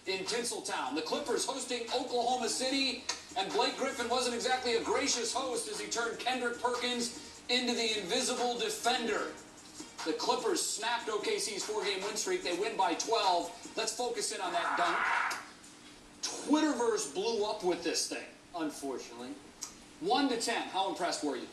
in Tinseltown. The Clippers hosting Oklahoma City, and Blake Griffin wasn't exactly a gracious host as he turned Kendrick Perkins into the invisible defender. The Clippers snapped OKC's 4-game win streak. They win by 12. Let's focus in on that dunk. Twitterverse blew up with this thing, unfortunately. 1 to 10, how impressed were you?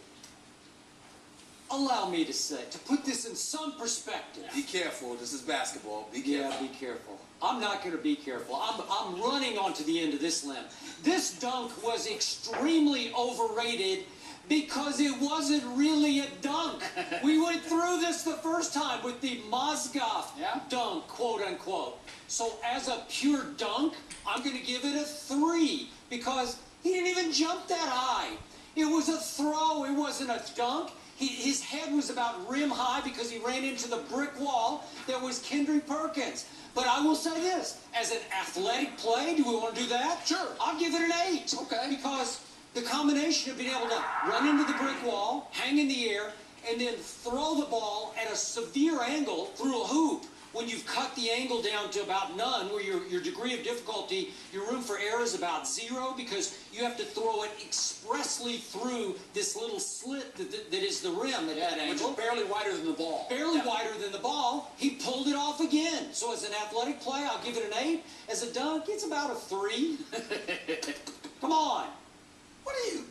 Allow me to say, to put this in some perspective. Be careful. This is basketball. Be careful. Yeah, be careful. I'm not going to be careful. I'm running onto the end of this limb. This dunk was extremely overrated because it wasn't really a dunk. We went through this the first time with the Mozgov dunk, quote unquote. So as a pure dunk, I'm going to give it a 3 because he didn't even jump that high. It was a throw. It wasn't a dunk. His head was about rim high because he ran into the brick wall that was Kendrick Perkins. But I will say this, as an athletic play, do we want to do that? Sure. I'll give it an 8. Okay. Because the combination of being able to run into the brick wall, hang in the air, and then throw the ball at a severe angle through a hoop, when you've cut the angle down to about none, where your degree of difficulty, your room for error is about 0, because you have to throw it expressly through this little slit that is the rim at that angle. Which is barely wider than the ball. Barely wider than the ball. He pulled it off again. So as an athletic play, I'll give it an 8. As a dunk, it's about a 3. Come on. What are you?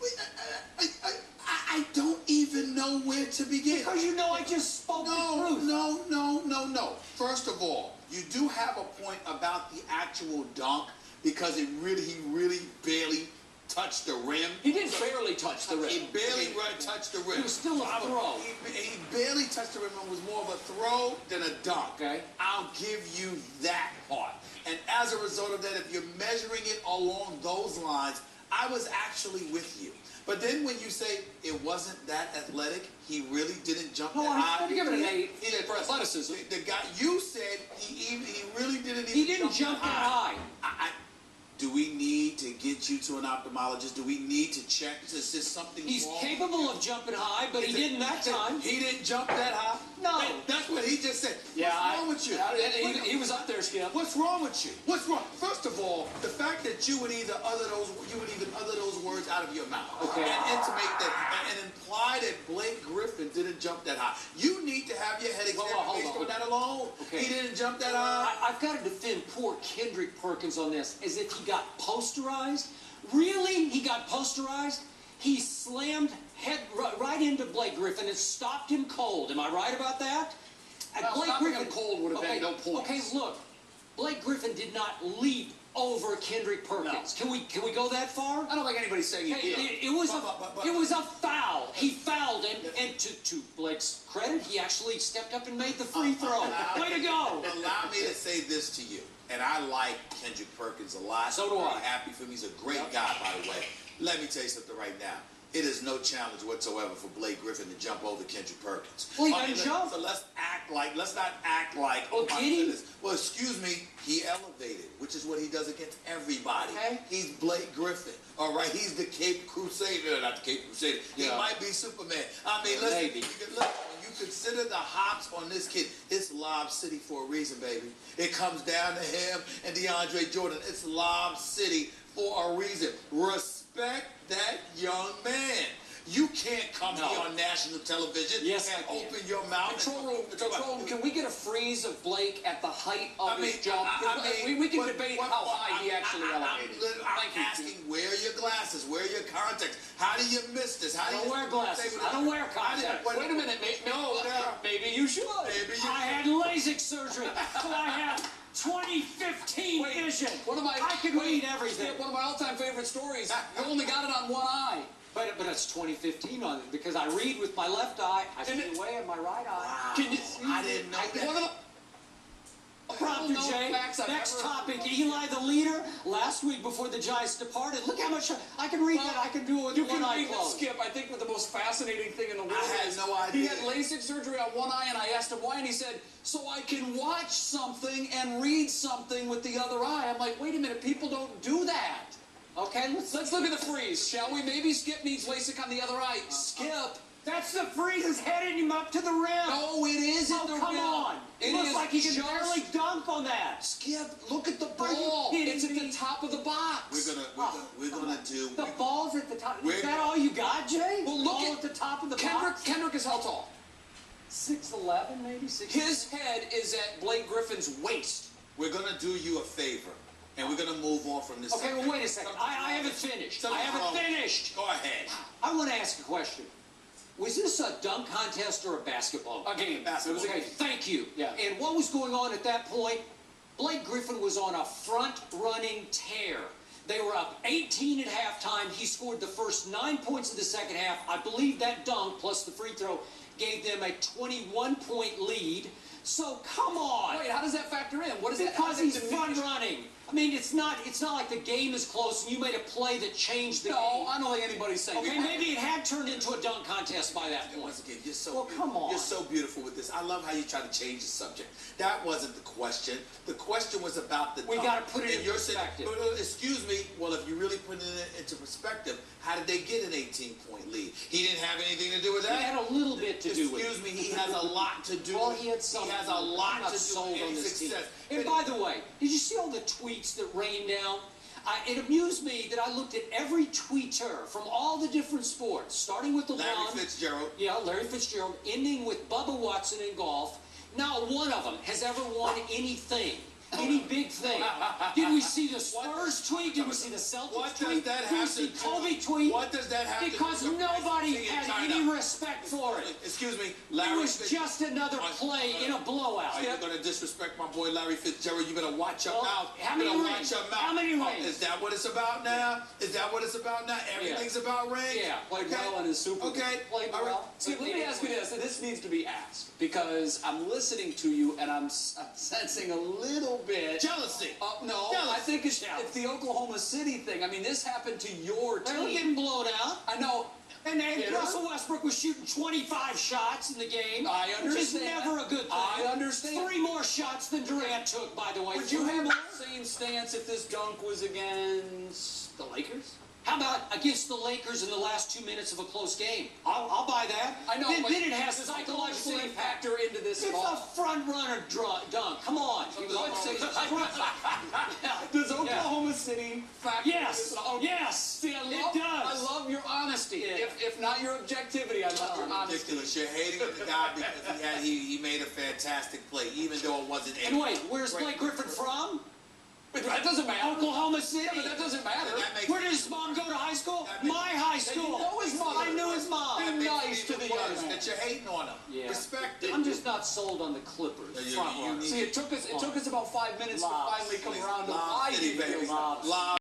I don't even know where to begin. Because you know I just spoke the truth. No. First of all, you do have a point about the actual dunk because he really barely touched the rim. He did barely touch the rim. He barely touched the rim. It was still a throw. He barely touched the rim and was more of a throw than a dunk. Okay. I'll give you that part. And as a result of that, if you're measuring it along those lines, I was actually with you. But then when you say it wasn't that athletic, he really didn't jump that high. You give it an 8 for athleticism. The guy, you said he really didn't even He didn't jump that high. Do we need to get you to an ophthalmologist? Do we need to check? Is this something He's wrong? capable of jumping high, but he didn't that time. He didn't jump that high? No. That's what he just said. Yeah, What's wrong with you? He was up there, Skip. What's wrong with you? What's wrong? First of all, the fact that you would even utter those words out of your mouth and intimate that and imply that Blake Griffin didn't jump that high. You need to have your head examined based on that alone. Okay. He didn't jump that high. I've got to defend poor Kendrick Perkins on this, as if he got posterized. Really? He got posterized? He slammed head right into Blake Griffin and stopped him cold. Am I right about that? Well, stopping him cold would have been no point. Okay, look. Blake Griffin did not leap over Kendrick Perkins. No. Can we go that far? I don't think anybody's saying he did. It was a foul. He fouled him, and to Blake's credit, he actually stepped up and made the free throw. Way to go! Allow me to say this to you, and I like Kendrick Perkins a lot. So do I. I'm happy for him. He's a great guy, by the way. Let me tell you something right now. It is no challenge whatsoever for Blake Griffin to jump over Kendrick Perkins. Well, he didn't jump. So let's not act like, oh my goodness. Well, excuse me, he elevated, which is what he does against everybody. Okay. He's Blake Griffin, all right? He's the Cape Crusader, not the Cape Crusader. He might be Superman. I mean, listen, maybe. When you consider the hops on this kid, it's Lob City for a reason, baby. It comes down to him and DeAndre Jordan. It's Lob City for a reason. Respect that young man. You can't come here on national television and open your mouth. Control room, can we get a freeze of Blake at the height of his jump? We can debate how high he actually elevated. I'm asking, wear your glasses, wear your contacts. How do you miss this? I don't wear glasses. I don't wear contacts. Wait a minute, maybe you should. I had LASIK surgery, so I have 2015 vision. I can read everything. One of my all-time favorite stories. You only got it on one eye. But it's 2015 on it because I read with my left eye. I see away in my right eye. Can you see? I didn't know that. One of the Prompter, Jay. Next topic. Eli the leader. Last week before the Giants departed, look how much I can read that. I can do it with one eye closed. Skip, I think the most fascinating thing in the world is no idea. He had LASIK surgery on one eye, and I asked him why, and he said, so I can watch something and read something with the other eye. I'm like, wait a minute, people don't do that. Okay, let's look at the freeze, shall we? Maybe Skip needs LASIK on the other eye. Skip. That's the freeze is heading him up to the rim. No, it isn't the rim. Come on. It looks like he can barely dunk on that. Skip, look at the ball. He It's at the top of the box. We're gonna do The ball's at the top. We're- Is that all you got, Jay? Well, The look ball at at the top of the Kendrick. box. Kendrick is how tall? 6'11", maybe 6. His head is at Blake Griffin's waist. we're gonna do you a favor, and we're gonna move on from this. Okay, subject. well, wait a second. I haven't finished. I Something's haven't wrong. finished. Go ahead. I want to ask a question. Was this a dunk contest or a basketball? A game. Basketball. It was a Okay, game. thank you. Yeah. And what was going on at that point? Blake Griffin was on a front-running tear. They were up 18 at halftime. He scored the first 9 points of the second half. I believe that dunk plus the free throw gave them a 21-point lead. So come on. Wait, how does that factor in? What is that? Because he's front-running. I mean, it's not like the game is close and you made a play that changed the No, game. I don't think anybody's saying Okay, that. maybe it had turned into a dunk contest by that point. Once again, you're so Well, beautiful. come on. You're so beautiful with this. I love how you try to change the subject. That wasn't the question. The question was about the. We dunk. gotta put it And in you're saying- perspective. excuse me. Well, if you really put it into perspective, how did they get an 18-point lead? He didn't have anything to do with It that. had a little bit to do with it. Excuse me. He has a lot to do. Well, with he had some. He has a lot I'm not to do sold with on any this team. success. And by the way, did you see all the tweets that rained down? It amused me that I looked at every tweeter from all the different sports, starting with Larry LeBron. Fitzgerald. Yeah, Larry Fitzgerald, ending with Bubba Watson in golf. Not one of them has ever won anything. Any big thing. Did we see the Spurs tweet? Did we see the Celtics What tweet? does that Did we have see to do? Kobe tweet? What does that have Because to do? nobody See, had time any out. respect for it. Excuse me, It Larry. was just another play in a blowout. Are you going to disrespect my boy Larry Fitzgerald? You better watch your Well, mouth. how You many better rings? watch your mouth. How many Oh, rings? is that what it's about now? Is that what it's about now? Everything's about rings? Yeah, Played well in his Super Bowl. Okay. Played All right. well. See, let me ask you this, and this needs to be asked, because I'm listening to you and I'm sensing a little bit. Jealousy. No, I think it's the Oklahoma City thing. I mean, this happened to your They were team. getting blown out. I know. And Yeah. Russell Westbrook was shooting 25 shots in the game. I Which is understand. never a good thing. I understand. 3 more shots than Durant took, by the way. Would you 3 have more? the same stance if this dunk was against the Lakers? How about against the Lakers in the last 2 minutes of a close game? I'll buy that. I know, Then, but then it has does Oklahoma psychological City impact. factor into this It's at a all? front runner dunk. Come on. Does Oklahoma City factor into Yes. this at all? Yes. See, I It does. I love your honesty. Yeah. If not your objectivity, I love your honesty. Ridiculous. You're hating on the guy because he made a fantastic play, even though it wasn't. And wait, where's Blake Griffin from? But that doesn't matter. Oklahoma City. Yeah, but that doesn't matter. That makes- Where did his mom go to high school? That makes- My high school. You know his mother. I knew his mom. Be That makes nice it to the even young worse man. that you're hating on him. Yeah. Respect it. I'm just not sold on the Clippers. You front need- runners. See, it took us about 5 minutes Lobs. to finally come around to Lob why City, you feel baby. Lobs. Lob